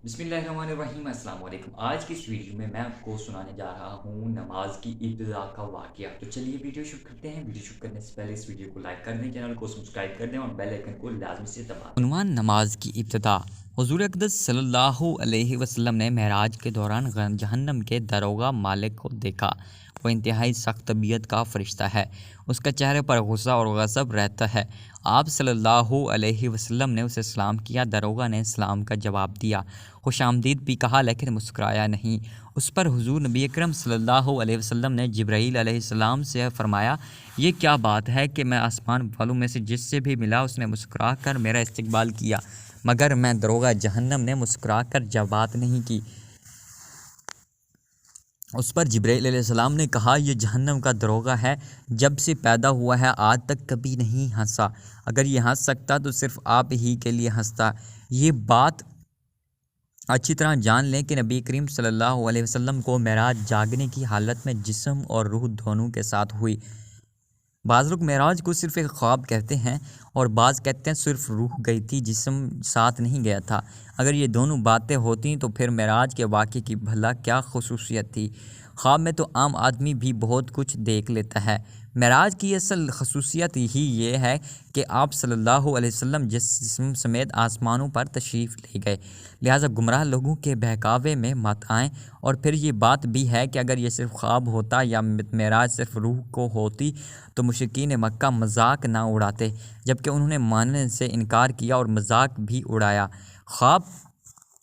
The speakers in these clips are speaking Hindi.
बिस्मिल्लाहिर्रहमानिर्रहीम अस्सलाम वालेकुम। आज की इस वीडियो में मैं आपको सुनाने जा रहा हूँ नमाज की इब्तिदा का वाक़या। तो चलिए वीडियो शुरू करते हैं। वीडियो शुरू करने से पहले इस वीडियो को लाइक कर दें, चैनल को सब्सक्राइब कर दें और बेल आइकन को लाजमी से दबा दें। उन्वान नमाज की इब्तिदा। हुज़ूर अक़दस सल्लल्लाहु अलैहि वसल्लम ने महराज के दौरान जहन्नम के दरोगा मालिक को देखा। वो इंतहाई सख्त तबीयत का फरिश्ता है। उसका चेहरे पर गुस्सा और गज़ब रहता है। आप सल्लल्लाहु अलैहि वसल्लम ने उसे सलाम किया। दरोगा ने सलाम का जवाब दिया, खुशामदीद भी कहा, लेकिन मुस्कुराया नहीं। उस पर हुज़ूर नबी अकरम सल्लल्लाहु अलैहि वसल्लम ने जिब्राईल अलैहिस्सलाम से फरमाया, ये क्या बात है कि मैं आसमान वालों में से जिससे भी मिला उसने मुस्कुरा कर मेरा इस्तकबाल किया, मगर मैं दरोगा जहन्नम ने मुस्कुरा कर बात नहीं की। उस पर जिब्राईल अलैहिस्सलाम ने कहा, यह जहन्नम का दरोगा है, जब से पैदा हुआ है आज तक कभी नहीं हंसा। अगर ये हंस सकता तो सिर्फ आप ही के लिए हंसता। ये बात अच्छी तरह जान लें कि नबी करीम सल्लल्लाहु अलैहि वसल्लम को मेराज जागने की हालत में जिस्म और रूह दोनों के साथ हुई। बाज़ लोग मेराज को सिर्फ एक ख्वाब कहते हैं और बाज़ कहते हैं सिर्फ रूह गई थी, जिस्म साथ नहीं गया था। अगर ये दोनों बातें होती तो फिर मेराज के वाक़े की भला क्या ख़ुसूसियत थी। ख्वाब में तो आम आदमी भी बहुत कुछ देख लेता है। मेराज की असल ख़ुसूसियत ही ये है कि आप सल्लल्लाहु अलैहि वसल्लम जिस्म समेत आसमानों पर तशरीफ़ ले गए। लिहाजा गुमराह लोगों के बहकावे में मत आएँ। और फिर ये बात भी है कि अगर ये सिर्फ ख्वाब होता या मेराज सिर्फ रूह को होती तो मुशरिकीन मक्का मजाक ना उड़ाते, जबकि उन्होंने मानने से इनकार किया और मजाक भी उड़ाया। ख्वाब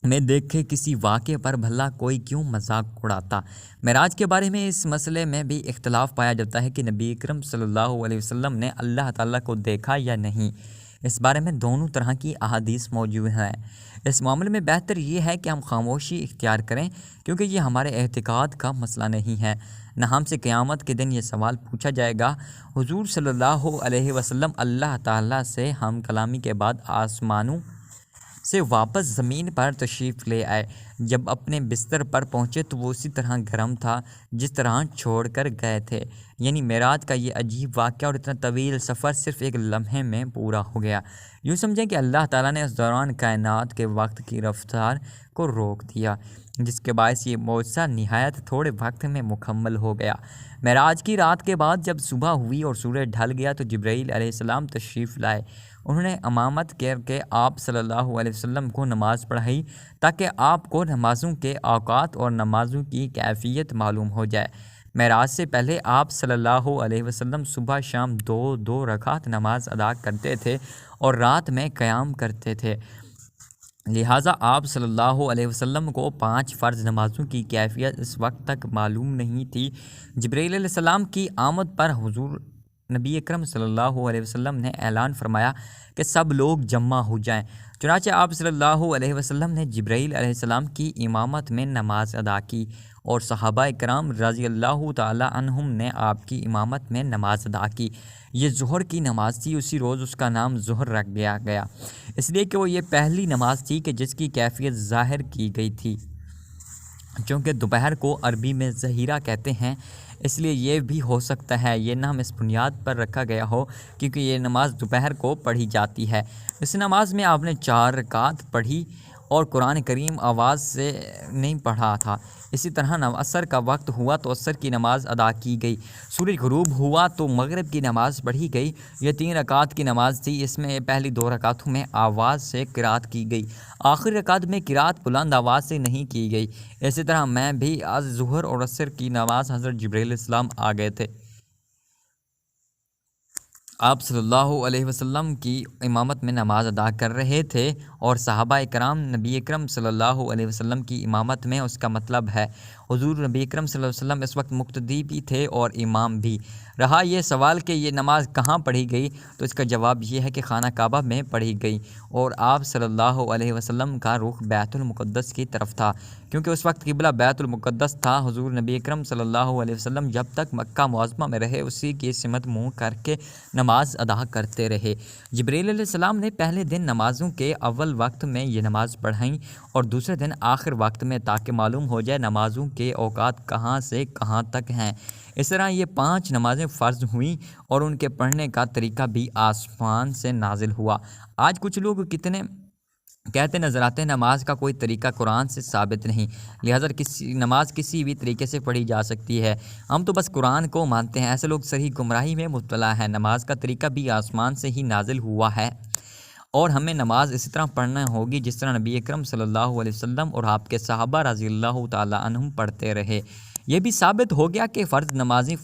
में देखे किसी वाक़े पर भला कोई क्यों मजाक उड़ाता। मेराज के बारे में इस मसले में भी इख्तलाफ पाया जाता है कि नबी अकरम सल्लल्लाहु अलैहि वसल्लम ने अल्लाह ताला को देखा या नहीं। इस बारे में दोनों तरह की अहादीस मौजूद हैं। इस मामले में बेहतर ये है कि हम खामोशी इख्तियार करें, क्योंकि ये हमारे एहतिकाद का मसला नहीं है। न हमसे क़यामत के दिन ये सवाल पूछा जाएगा। हुज़ूर सल्लल्लाहु अलैहि वसल्लम अल्लाह ताला से हम कलामी के बाद आसमानों से वापस ज़मीन पर तशरीफ़ ले आए। जब अपने बिस्तर पर पहुँचे तो वो उसी तरह गर्म था जिस तरह छोड़ कर गए थे। यानी मेराज का ये अजीब वाक़या और इतना तवील सफ़र सिर्फ़ एक लम्हे में पूरा हो गया। यूँ समझें कि अल्लाह ताला ने उस दौरान कायनात के वक्त की रफ्तार को रोक दिया, जिसके बायस ये मौजज़ा निहायत थोड़े वक्त में मुकम्मल हो गया। मेराज की रात के बाद जब सुबह हुई और सूरज ढल गया तो जिब्राईल अलैहिस्सलाम तशरीफ़ लाए। उन्होंने इमामत करके आप सल्लल्लाहु अलैहि वसल्लम को नमाज़ पढ़ाई, ताकि आपको नमाज़ों के औकात और नमाज़ों की कैफ़ियत मालूम हो जाए। मेराज से पहले आप सल्लल्लाहु अलैहि वसल्लम सुबह शाम दो दो रकात नमाज अदा करते थे और रात में क़याम करते थे। लिहाजा आप सल्लल्लाहु अलैहि वसल्लम को 5 फ़र्ज़ नमाज़ों की कैफ़ियत इस वक्त तक मालूम नहीं थी। जिब्राईल अलैहिस्सलाम की आमद पर हुज़ूर नबी अकरम सल्लल्लाहु अलैहि वसल्लम ने ऐलान फरमाया कि सब लोग जमा हो जाएं। चुनांचे आप सल्लल्लाहु अलैहि वसल्लम ने जिब्राईल अलैहिस्सलाम की इमामत में नमाज अदा की और सहाबाए कराम रज़ियल्लाहु ताला अन्हुम ने आपकी इमामत में नमाज अदा की। ये ज़ोहर की नमाज थी। उसी रोज़ उसका नाम ज़ोहर रख दिया गया, इसलिए कि वो ये पहली नमाज थी कि जिसकी कैफियत ज़ाहिर की गई थी। चूँकि दोपहर को अरबी में ज़हीरा कहते हैं, इसलिए ये भी हो सकता है ये नाम इस बुनियाद पर रखा गया हो क्योंकि ये नमाज़ दोपहर को पढ़ी जाती है। इस नमाज में आपने 4 रकात पढ़ी और कुरान करीम आवाज़ से नहीं पढ़ा था। इसी तरह असर का वक्त हुआ तो असर की नमाज़ अदा की गई। सूरज ग़ुरूब हुआ तो मगरिब की नमाज़ पढ़ी गई। यह 3 रकात की नमाज़ थी। इसमें पहली 2 रकातों में आवाज़ से क़िरात की गई, आखिरी रकात में क़िरात बुलंद आवाज़ से नहीं की गई। इसी तरह मैं भी आज ज़ुहर और असर की नमाज़ हज़रत जिब्रील अलैहिस्सलाम आ गए थे। आप सल्लल्लाहु अलैहि वसल्लम की इमामत में नमाज अदा कर रहे थे और सहाबाए कराम नबी अकरम सल्लल्लाहु अलैहि वसल्लम की इमामत में। उसका मतलब है हुज़ूर नबी अकरम सल्लल्लाहु अलैहि वसल्लम इस वक्त मुक्तदी भी थे और इमाम भी। रहा ये सवाल कि ये नमाज़ कहाँ पढ़ी गई, तो इसका जवाब ये है कि खाना काबा में पढ़ी गई और आप सल्लल्लाहु अलैहि वसल्लम का रुख बैतुल मुक़द्दस की तरफ था, क्योंकि उस वक्त क़िबला बैतुल मुक़द्दस था। हुज़ूर नबी अकरम सल्लल्लाहु अलैहि वसल्लम जब तक मक्का मुअज़्ज़मा में रहे उसी की सिमत मुँह करके नमाज अदा करते रहे। जिब्रील अलैहिस्सलाम ने पहले दिन नमाज़ों के अव्वल वक्त में ये नमाज़ पढ़ाई और दूसरे दिन आखिर वक्त में, ताकि मालूम हो जाए नमाज़ों के औकात कहाँ से कहाँ तक हैं। इस तरह ये 5 नमाज़ें फ़र्ज़ हुईं और उनके पढ़ने का तरीका भी आसमान से नाजिल हुआ। आज कुछ लोग कितने कहते नज़र आते हैं नमाज का कोई तरीका कुरान से साबित नहीं, लिहाजा नमाज किसी भी तरीके से पढ़ी जा सकती है। हम तो बस कुरान को मानते हैं। ऐसे लोग सही गुमराही में मुब्तला हैं। नमाज का तरीका भी आसमान से ही नाजिल हुआ है और हमें नमाज इसी तरह पढ़ना होगी जिस तरह नबी अकरम सल्लल्लाहु अलैहि वसल्लम और आपके सहाबा रज़ियल्लाहु ताला अन्हुम पढ़ते रहे। ये भी साबित हो गया कि फ़र्ज़ नमाज़ें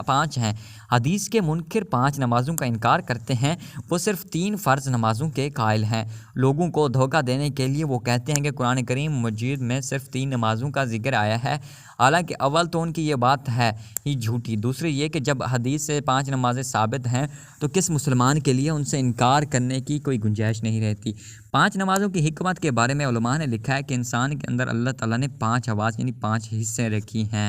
5 हैं। हदीस के मुनकिर 5 नमाज़ों का इनकार करते हैं, वो सिर्फ़ 3 फ़र्ज़ नमाज़ों के कायल हैं। लोगों को धोखा देने के लिए वो कहते हैं कि कुरान करीम मजीद में सिर्फ़ 3 नमाज़ों का ज़िक्र आया है। हालांकि अव्वल तो उनकी ये बात है ही झूठी, दूसरी ये कि जब हदीस से 5 नमाज़ें साबित हैं तो किस मुसलमान के लिए उनसे इनकार करने की कोई गुंजाइश नहीं रहती। 5 नमाज़ों की हिकमत के बारे में उलमा ने लिखा है कि इंसान के अंदर अल्लाह ताला ने 5 हवास यानी 5 हिस्से रखी हैं।